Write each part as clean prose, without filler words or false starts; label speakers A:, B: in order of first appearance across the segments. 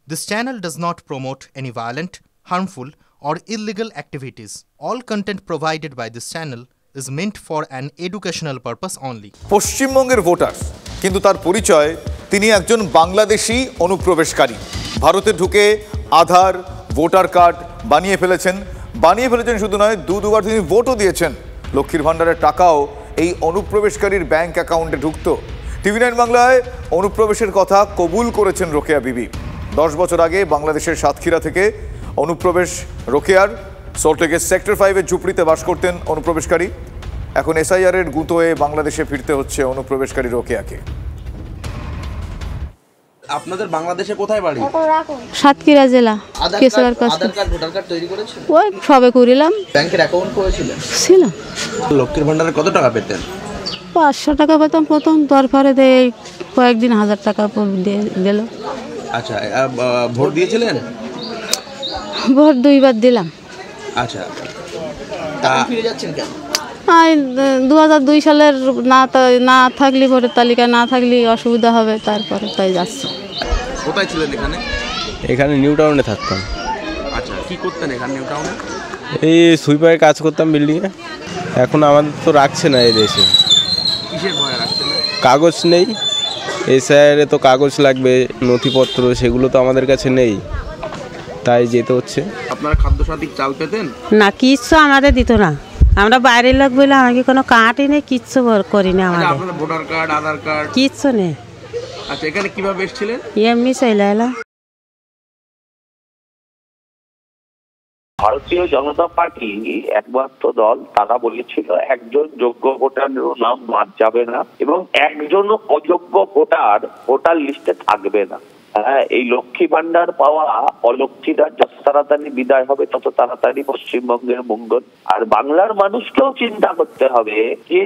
A: This channel does not promote any violent, harmful, or illegal activities. All content provided by this channel is meant for an educational purpose only.
B: পশ্চিমবঙ্গের voter, কিন্তু তার পরিচয় তিনি একজন বাংলাদেশি অনুপ্রবেশকারী। ভারতে ঢুকে আধার, ভোটার কার্ড বানিয়ে ফেলেছেন শুধু নয়, দুবার তিনি ভোটও দিয়েছেন। লক্ষ্মীর ভাণ্ডারের টাকাও এই অনুপ্রবেশকারীর ব্যাংক অ্যাকাউন্টে ঢুকতো। TV9 বাংলায় অনুপ্রবেশের কথা কবুল করেছেন রোকেয়া বিবি। 10 বছর আগে বাংলাদেশের সাতক্ষীরা থেকে অনুপ্রবেশ রোকেয়ার। সল্টলেকের সেক্টর 5-এর ঝুপড়িতে বাস করতেন অনুপ্রবেশকারী। এখন SIR এর গুঁতোয় বাংলাদেশে ফিরতে হচ্ছে অনুপ্রবেশকারী রোকেয়াকে।
C: আপনাদের বাংলাদেশে কোথায় বাড়ি?
D: সাতক্ষীরা জেলা।
C: আধার কার্ড ভোটার কার্ড তৈরি করেছেন?
D: ওই সবে করিলাম।
C: ব্যাংকের অ্যাকাউন্ট করেছিলেন?
D: ছিল।
C: লক্ষ্মীর ভাণ্ডারে কত টাকা পেতেন?
D: 500 টাকা পেতাম প্রথম, তারপরে কয়েকদিন 1000 টাকা দিল।
C: আচ্ছা, ভোট দিয়েছিলেন?
D: ভোট 2 বার দিলাম।
C: আচ্ছা, ফিরে যাচ্ছেন কেন?
D: 2002 সালের না থাকলে ভোটের তালিকা না থাকলে অসুবিধা হবে, তারপরে তাই যাচ্ছে।
C: কোথায় ছিলেন এখানে?
E: এখানে নিউ টাউনে থাকতাম।
C: আচ্ছা, কি করতেন এখানে নিউ টাউনে?
E: এই সুইপারে কাজ করতাম বিল্ডিংয়ে। এখন আমাদের তো রাখছে না এই দেশে।
C: কিসের ভয় রাখছে না?
E: কাগজ নেই। SIR এ তো কাগজ লাগবে, নথিপত্র, সেগুলো তো আমাদের কাছে নেই, তাই যেতে হচ্ছে।
C: আপনারা খাদ্যসাথী চাল পেতেন?
F: না, কিচ্ছু আমাদের দিত না। আমরা বাইরের লোক বলে আমাকে কোনো কার্ডই নেই, কিচ্ছু করি না আমাদের।
C: আপনাদের ভোটার কার্ড, আধার কার্ড
F: কিচ্ছু নেই।
C: আচ্ছা, এখানে কিভাবে এসেছিলেন?
F: এমনি চলে এলাম।
G: ভারতীয় জনতা পার্টি একমাত্র দল, তারা বলেছিল একজন যোগ্য ভোটারেরও নাম বাদ যাবে না এবং একজনও অযোগ্য ভোটার লিস্টে থাকবে না। এই লক্ষ্মী ভান্ডার পাওয়া অলক্ষীরা যত তাড়াতাড়ি বিদায় হবে তত তাড়াতাড়ি পশ্চিমবঙ্গের মঙ্গল। আর বাংলার মানুষকেও চিন্তা করতে হবে যে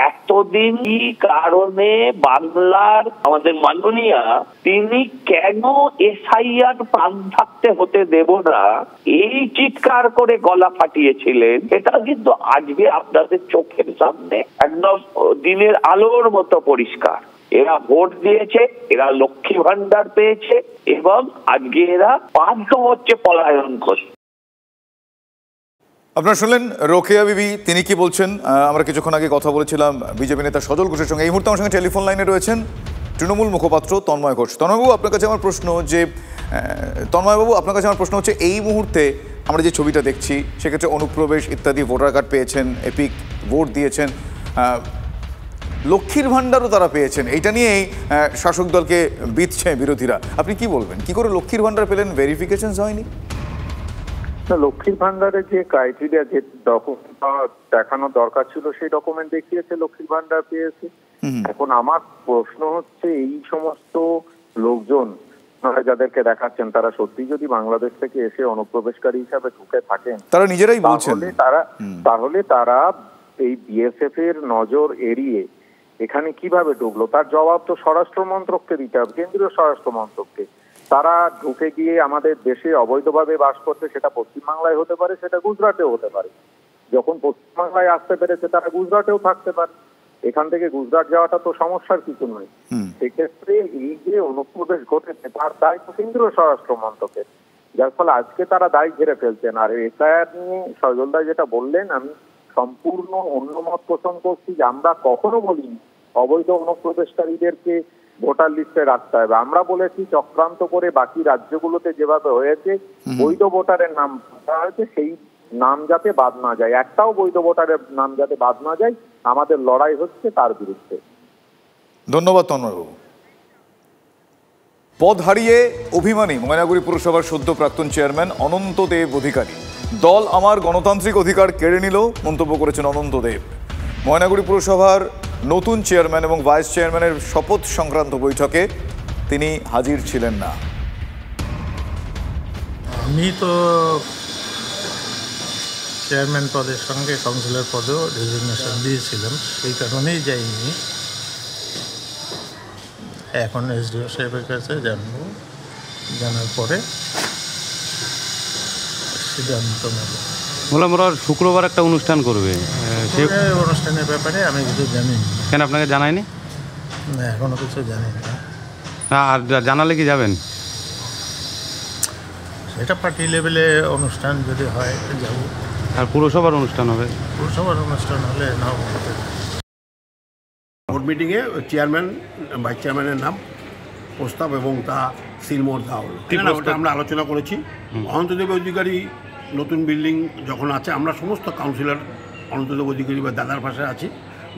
G: এতদিন কি কারণে বাংলার আমাদের মাননীয়া তিনি কেন SIR প্রাণ থাকতে হতে দেব না এই চিৎকার করে গলা ফাটিয়েছিলেন। এটা কিন্তু আজকে আপনাদের চোখের সামনে একদম দিনের আলোর মতো পরিষ্কার। এরা ভোট দিয়েছে, এরা লক্ষ্মী ভান্ডার পেয়েছে এবং আজকে এরা বাধ্য হচ্ছে পলায়ন করতে।
B: আপনারা শুনলেন রোকেয়া বিবি, তিনি কি বলছেন। আমরা কিছুক্ষণ আগে কথা বলেছিলাম বিজেপি নেতা সজল ঘোষের সঙ্গে। এই মুহূর্তে আমার সঙ্গে টেলিফোন লাইনে রয়েছেন তৃণমূল মুখপাত্র তন্ময় ঘোষ। তন্ময়বাবু, আপনার কাছে আমার প্রশ্ন হচ্ছে, এই মুহূর্তে আমরা যে ছবিটা দেখছি সেক্ষেত্রে অনুপ্রবেশ ইত্যাদি ভোটার কার্ড পেয়েছেন, এপিক ভোট দিয়েছেন, লক্ষ্মীর ভাণ্ডারও তারা পেয়েছেন। এইটা নিয়েই শাসক দলকে বিঁধছে বিরোধীরা। আপনি কি বলবেন, কি করে লক্ষ্মীর ভাণ্ডার পেলেন? ভেরিফিকেশন হয়নি?
H: লক্ষ্মীর ভান্ডারের যে ক্রাইটেরিয়া, যে ডকুমেন্ট দেখানো দরকার ছিল সেই ডকুমেন্ট দেখিয়েছে, লক্ষ্মীর ভান্ডার পেয়েছে। এখন আমার প্রশ্ন হচ্ছে, এই সমস্ত লোকজন যাদেরকে দেখাচ্ছেন তারা সত্যি যদি বাংলাদেশ থেকে এসে অনুপ্রবেশকারী হিসাবে ঢুকে থাকেন,
B: তারা নিজেরাই বলছেন,
H: তাহলে তারা এই BSF এর নজর এড়িয়ে এখানে কিভাবে ঢুকলো? তার জবাব তো স্বরাষ্ট্র মন্ত্রককে দিতে হবে, কেন্দ্রীয় স্বরাষ্ট্র মন্ত্রককে। তারা ঢুকে গিয়ে আমাদের দেশে অবৈধভাবে বাস করছে, সেটা পশ্চিমবাংলায় হতে পারে, সেটা গুজরাটেও হতে পারে। যখন পশ্চিমবাংলায় আসতে পেরেছে তারা গুজরাটেও থাকতে পারে। এখান থেকে গুজরাট যাওয়াটা তো সমস্যার কিছু নয়। সেক্ষেত্রে এই যে অনুপ্রবেশ ঘটেছে তার দায় তো কেন্দ্রীয় স্বরাষ্ট্র মন্ত্রকের, যার ফলে আজকে তারা দায় ঘিরে ফেলছেন। আর SIR নিয়ে সজলদা যেটা বললেন, আমি সম্পূর্ণ অন্য মত পোষণ করছি যে আমরা কখনো বলিনি অবৈধ অনুপ্রবেশকারীদেরকে ভোটার লিস্টে রাখতে হবে। আমরা বলেছি চক্রান্ত করে বাকি রাজ্যগুলোতে যেভাবে হয়েছে বৈধ ভোটারের নাম হয়েছে, সেই নাম যাতে বাদ না যায়, একটাও বৈধ ভোটারের নাম যাতে বাদ না যায়, আমাদের লড়াই হচ্ছে তার বিরুদ্ধে।
B: ধন্যবাদ তন্ময়বাবু। পদ হারিয়ে অভিমানী ময়নাগুড়ি পুরসভার সদ্য প্রাক্তন চেয়ারম্যান অনন্ত দেব অধিকারী। দল আমার গণতান্ত্রিক অধিকার কেড়ে নিল, মন্তব্য করেছেন অনন্ত দেব। ময়নাগুড়ি পুরসভার নতুন চেয়ারম্যান এবং ভাইস চেয়ারম্যানের শপথ সংক্রান্ত বৈঠকে তিনি হাজির ছিলেন না।
I: আমি তো চেয়ারম্যান পদের সঙ্গে কাউন্সিলর পদেও রেজিগনেশন দিয়েছিলাম, সেই কারণেই যাইনি। এখন SDO সাহেবের কাছে জানবো, জানার পরে সিদ্ধান্ত নেব।
J: বললাম ওরা শুক্রবার একটা অনুষ্ঠান করবে,
I: সেই অনুষ্ঠানের ব্যাপারে আমি কিছু জানি না।
J: কেন আপনাকে জানায়নি?
I: না, এখনো কিছু জানি না।
J: আর জানালে কি যাবেন?
I: সেটা পার্টি লেভেলে অনুষ্ঠান যদি হয় যাব।
J: আর পুরসভার অনুষ্ঠান হবে?
I: পুরসভার অনুষ্ঠান হলে নাও।
K: বোর্ড মিটিংয়ে চেয়ারম্যান ভাইস চেয়ারম্যানের নাম প্রস্তাব এবং তা সিলমোহর দেওয়া হলো। ওটা আমরা আলোচনা করেছি। অনন্তদেব অধিকারী নতুন বিল্ডিং যখন আছে, আমরা সমস্ত কাউন্সিলর অনন্তদেব অধিকারী বা দাদার পাশে আছি,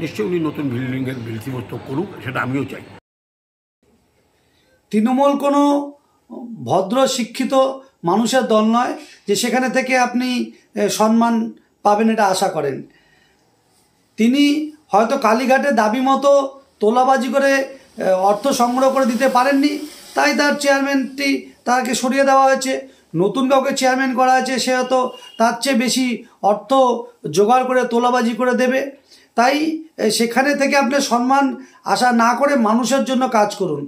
K: নিশ্চয়ই উনি নতুন বিল্ডিংয়ের ভিত্তিপ্রস্তর করুক, সেটা আমিও চাই।
L: তৃণমূল কোনো ভদ্র শিক্ষিত মানুষের দল নয় যে সেখানে থেকে আপনি সম্মান পাবেন এটা আশা করেন। তিনি হয়তো কালীঘাটের দাবি মতো তোলাবাজি করে অর্থ সংগ্রহ করে দিতে পারেননি, তাই তার চেয়ারম্যানটি তাকে সরিয়ে দেওয়া হয়েছে। নতুন কাউকে চেয়ারম্যান করা হয়েছে, সে হয়তো তার চেয়ে বেশি অর্থ জোগাড় করে তোলাবাজি করে দেবে। তাই সেখানে থেকে আপনি সম্মান আশা না করে মানুষের জন্য কাজ করুন।